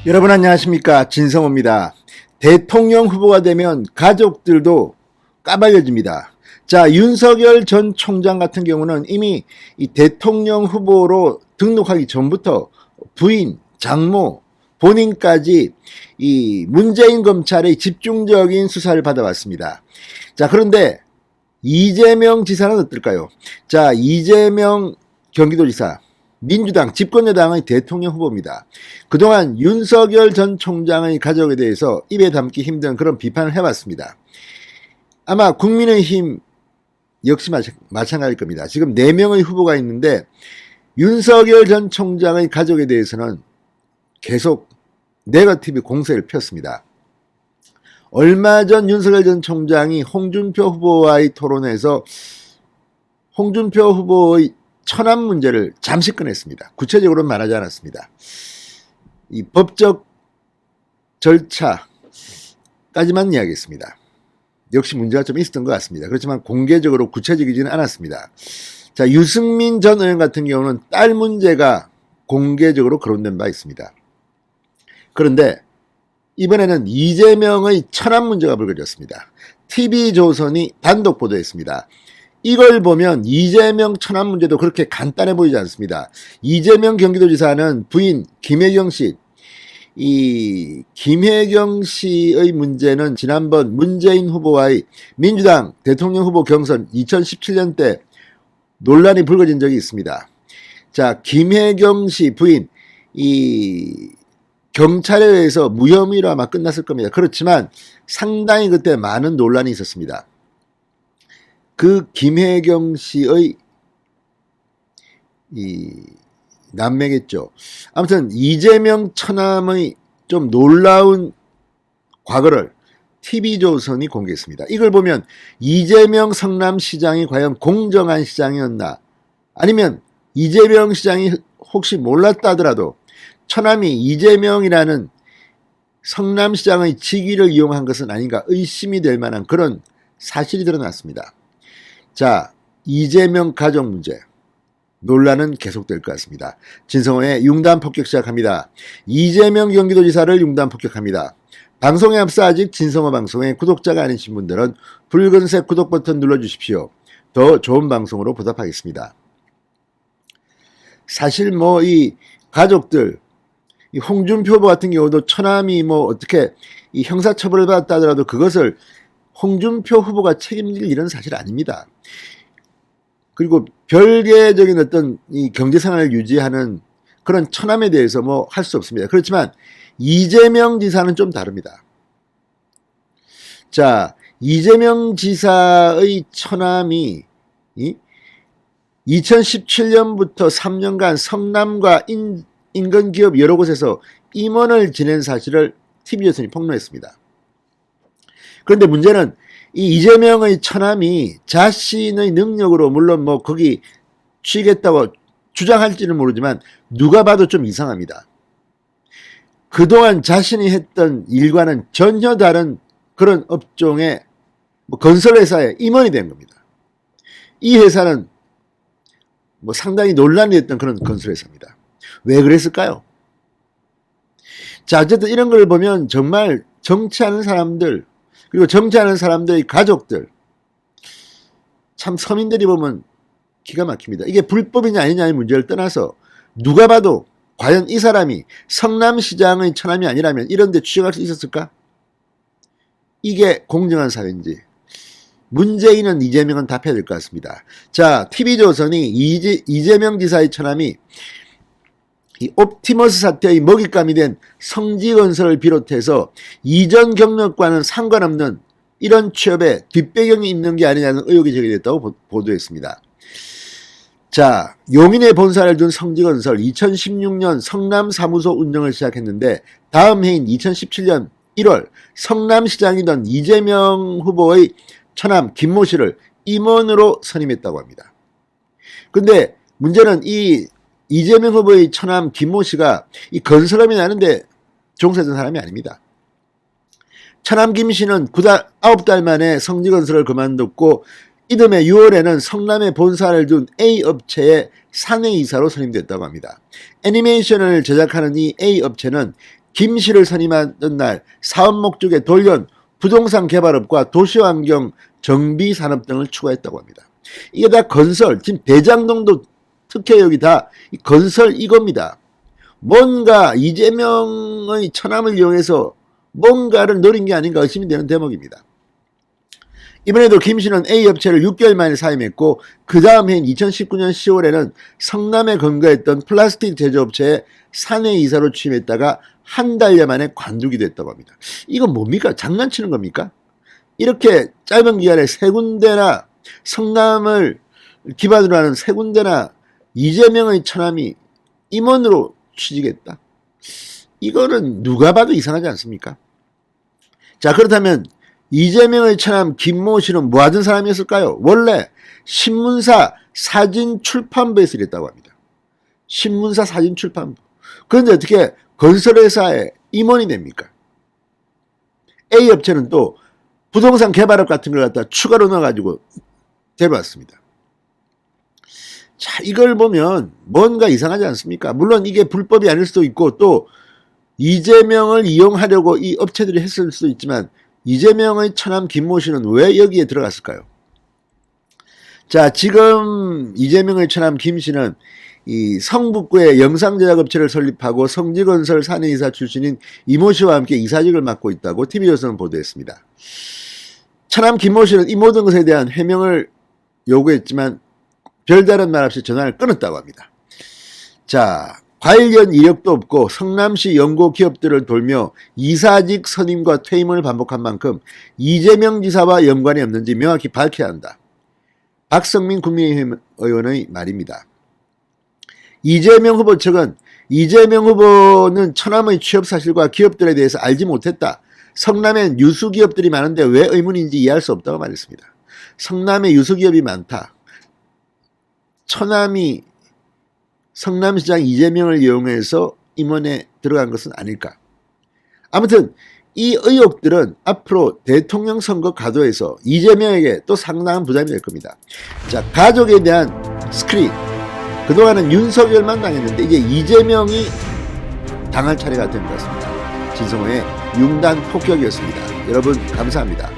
여러분 안녕하십니까, 진성호입니다. 대통령 후보가 되면 가족들도 까발려집니다. 자, 윤석열 전 총장 같은 경우는 이미 이 대통령 후보로 등록하기 전부터 부인, 장모, 본인까지 이 문재인 검찰의 집중적인 수사를 받아왔습니다. 자, 그런데 이재명 지사는 어떨까요? 자, 이재명 경기도지사, 민주당 집권여당의 대통령 후보입니다. 그동안 윤석열 전 총장의 가족에 대해서 입에 담기 힘든 그런 비판을 해왔습니다. 아마 국민의힘 역시 마찬가지일 겁니다. 지금 4명의 후보가 있는데 윤석열 전 총장의 가족에 대해서는 계속 네거티브 공세를 폈습니다. 얼마 전 윤석열 전 총장이 홍준표 후보와의 토론에서 홍준표 후보의 천안 문제를 잠시 꺼냈습니다. 구체적으로는 말하지 않았습니다. 이 법적 절차까지만 이야기했습니다. 역시 문제가 좀 있었던 것 같습니다. 그렇지만 공개적으로 구체적이지는 않았습니다. 자, 유승민 전 의원 같은 경우는 딸 문제가 공개적으로 거론된 바 있습니다. 그런데 이번에는 이재명의 천안 문제가 불거졌습니다. TV조선이 단독 보도했습니다. 이걸 보면 이재명 천안 문제도 그렇게 간단해 보이지 않습니다. 이재명 경기도지사는 부인 김혜경 씨, 이 김혜경 씨의 문제는 지난번 문재인 후보와의 민주당 대통령 후보 경선 2017년 때 논란이 불거진 적이 있습니다. 자, 김혜경 씨 부인, 이 경찰에 의해서 무혐의로 아마 끝났을 겁니다. 그렇지만 상당히 그때 많은 논란이 있었습니다. 그 김혜경 씨의 이 남매겠죠. 아무튼 이재명 처남의 좀 놀라운 과거를 TV조선이 공개했습니다. 이걸 보면 이재명 성남시장이 과연 공정한 시장이었나, 아니면 이재명 시장이 혹시 몰랐다 하더라도 처남이 이재명이라는 성남시장의 직위를 이용한 것은 아닌가 의심이 될 만한 그런 사실이 드러났습니다. 자, 이재명 가족 문제 논란은 계속될 것 같습니다. 진성호의 융단 폭격 시작합니다. 이재명 경기도지사를 융단 폭격합니다. 방송에 앞서 아직 진성호 방송의 구독자가 아니신 분들은 붉은색 구독 버튼 눌러주십시오. 더 좋은 방송으로 보답하겠습니다. 사실 뭐 이 가족들, 이 홍준표 후보 같은 경우도 처남이 뭐 어떻게 이 형사처벌을 받았다 하더라도 그것을 홍준표 후보가 책임질 일은 사실 아닙니다. 그리고 별개적인 어떤 이 경제생활을 유지하는 그런 처남에 대해서 뭐 할 수 없습니다. 그렇지만 이재명 지사는 좀 다릅니다. 자, 이재명 지사의 처남이 2017년부터 3년간 성남과 인근기업 여러 곳에서 임원을 지낸 사실을 TV조선이 폭로했습니다. 그런데 문제는 이 이재명의 처남이 자신의 능력으로 물론 뭐 거기 취직했다고 주장할지는 모르지만 누가 봐도 좀 이상합니다. 그동안 자신이 했던 일과는 전혀 다른 그런 업종의 뭐 건설회사에 임원이 된 겁니다. 이 회사는 뭐 상당히 논란이 됐던 그런 건설회사입니다. 왜 그랬을까요? 자, 어쨌든 이런 걸 보면 정말 정치하는 사람들, 그리고 정치하는 사람들의 가족들, 참 서민들이 보면 기가 막힙니다. 이게 불법이냐 아니냐의 문제를 떠나서 누가 봐도 과연 이 사람이 성남시장의 처남이 아니라면 이런 데 취직할 수 있었을까? 이게 공정한 사회인지 문재인은 이재명은 답해야 될 것 같습니다. 자, TV조선이 이재명 지사의 처남이 이 옵티머스 사태의 먹잇감이 된 성지건설을 비롯해서 이전 경력과는 상관없는 이런 취업에 뒷배경이 있는 게 아니냐는 의혹이 제기됐다고 보도했습니다. 자, 용인에 본사를 둔 성지건설 2016년 성남 사무소 운영을 시작했는데 다음 해인 2017년 1월 성남시장이던 이재명 후보의 처남 김모 씨를 임원으로 선임했다고 합니다. 근데 문제는 이 이재명 후보의 처남 김모 씨가 이 건설업이 나는데 종사했던 사람이 아닙니다. 처남 김 씨는 9달 만에 성지건설을 그만뒀고 이듬해 6월에는 성남에 본사를 둔 A 업체의 사내이사로 선임됐다고 합니다. 애니메이션을 제작하는 이 A 업체는 김씨를 선임하던 날 사업 목적의 돌연 부동산 개발업과 도시환경 정비산업 등을 추가했다고 합니다. 이게 다 건설, 지금 대장동도 특혜역이 다 건설 이겁니다. 뭔가 이재명의 처남을 이용해서 뭔가를 노린 게 아닌가 의심이 되는 대목입니다. 이번에도 김씨는 A 업체를 6개월 만에 사임했고 그 다음 해인 2019년 10월에는 성남에 근거했던 플라스틱 제조업체에 사내이사로 취임했다가 한 달여 만에 관두기도 했다고 합니다. 이건 뭡니까? 장난치는 겁니까? 이렇게 짧은 기간에 세 군데나 성남을 기반으로 하는 세 군데나 이재명의 처남이 임원으로 취직했다. 이거는 누가 봐도 이상하지 않습니까? 자, 그렇다면 이재명의 처남 김모 씨는 뭐 하던 사람이었을까요? 원래 신문사 사진출판부에서 일했다고 합니다. 신문사 사진출판부. 그런데 어떻게 건설회사의 임원이 됩니까? A 업체는 또 부동산 개발업 같은 걸 갖다 추가로 넣어가지고 데려왔습니다. 자, 이걸 보면 뭔가 이상하지 않습니까? 물론 이게 불법이 아닐 수도 있고 또 이재명을 이용하려고 이 업체들이 했을 수도 있지만 이재명의 처남 김모 씨는 왜 여기에 들어갔을까요? 자, 지금 이재명의 처남 김 씨는 이 성북구에 영상제작업체를 설립하고 성지건설 사내이사 출신인 이모 씨와 함께 이사직을 맡고 있다고 TV조선은 보도했습니다. 처남 김모 씨는 이 모든 것에 대한 해명을 요구했지만 별다른 말 없이 전화를 끊었다고 합니다. 자, 관련 이력도 없고 성남시 연고 기업들을 돌며 이사직 선임과 퇴임을 반복한 만큼 이재명 지사와 연관이 없는지 명확히 밝혀야 한다. 박성민 국민의힘 의원의 말입니다. 이재명 후보 측은 이재명 후보는 처남의 취업 사실과 기업들에 대해서 알지 못했다. 성남엔 유수기업들이 많은데 왜 의문인지 이해할 수 없다고 말했습니다. 성남에 유수기업이 많다. 처남이 성남시장 이재명을 이용해서 임원에 들어간 것은 아닐까. 아무튼 이 의혹들은 앞으로 대통령 선거 가도에서 이재명에게 또 상당한 부담이 될 겁니다. 자, 가족에 대한 스크린. 그동안은 윤석열만 당했는데 이제 이재명이 당할 차례가 된 것 같습니다. 진성호의 융단 폭격이었습니다. 여러분 감사합니다.